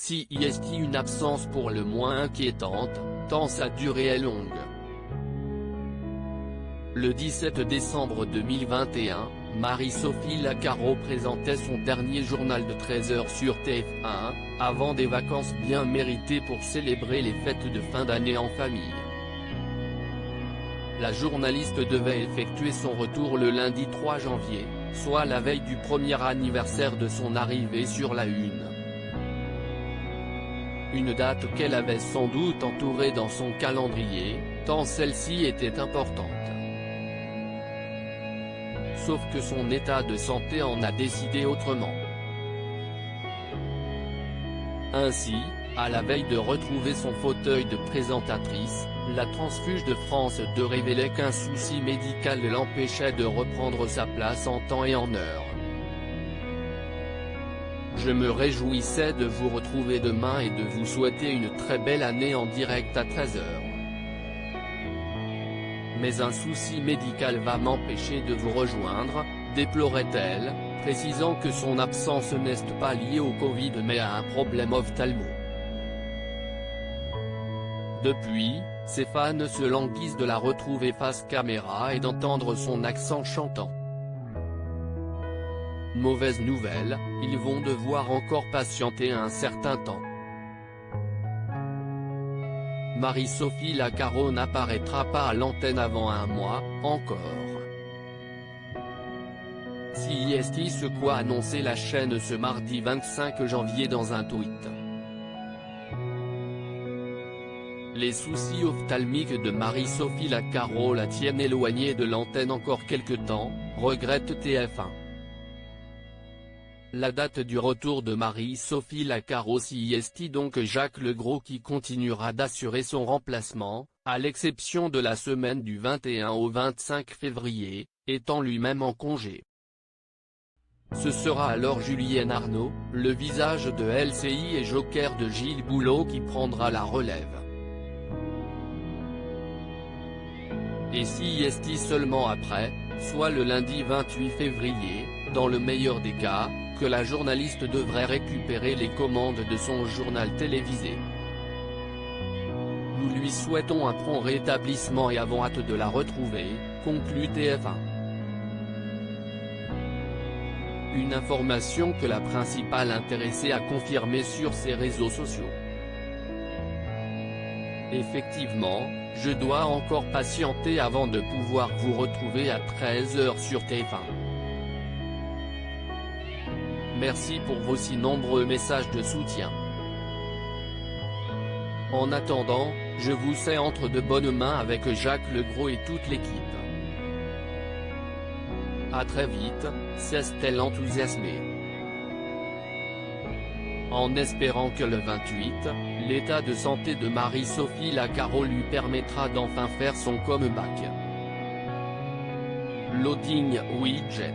CIST, une absence pour le moins inquiétante, tant sa durée est longue. Le 17 décembre 2021, Marie-Sophie Lacaro présentait son dernier journal de 13 heures sur TF1, avant des vacances bien méritées pour célébrer les fêtes de fin d'année en famille. La journaliste devait effectuer son retour le lundi 3 janvier, soit la veille du premier anniversaire de son arrivée sur la Une. Une date qu'elle avait sans doute entourée dans son calendrier, tant celle-ci était importante. Sauf que son état de santé en a décidé autrement. Ainsi, à la veille de retrouver son fauteuil de présentatrice, la transfuge de France 2 révélait qu'un souci médical l'empêchait de reprendre sa place en temps et en heure. Je me réjouissais de vous retrouver demain et de vous souhaiter une très belle année en direct à 13 h. Mais un souci médical va m'empêcher de vous rejoindre, déplorait-elle, précisant que son absence n'est pas liée au Covid mais à un problème ophtalmo. Depuis, ses fans se languissent de la retrouver face caméra et d'entendre son accent chantant. Mauvaise nouvelle, ils vont devoir encore patienter un certain temps. Marie-Sophie Lacaro n'apparaîtra pas à l'antenne avant un mois, encore. CIST, ce quoi annonçait la chaîne ce mardi 25 janvier dans un tweet. Les soucis ophtalmiques de Marie-Sophie Lacaro la tiennent éloignée de l'antenne encore quelque temps, regrette TF1. La date du retour de Marie-Sophie Lacaro CIST, donc Jacques Legros qui continuera d'assurer son remplacement, à l'exception de la semaine du 21 au 25 février, étant lui-même en congé. Ce sera alors Julienne Arnaud, le visage de LCI et joker de Gilles Boulot qui prendra la relève. Et CIST seulement après, soit le lundi 28 février, dans le meilleur des cas, que la journaliste devrait récupérer les commandes de son journal télévisé. Nous lui souhaitons un prompt rétablissement et avons hâte de la retrouver, conclut TF1. Une information que la principale intéressée a confirmée sur ses réseaux sociaux. Effectivement, je dois encore patienter avant de pouvoir vous retrouver à 13 h sur TF1. Merci pour vos si nombreux messages de soutien. En attendant, je vous sais entre de bonnes mains avec Jacques Legros et toute l'équipe. À très vite, s'est-elle enthousiasmée. En espérant que le 28, l'état de santé de Marie-Sophie Lacaro lui permettra d'enfin faire son comeback. Loading widget.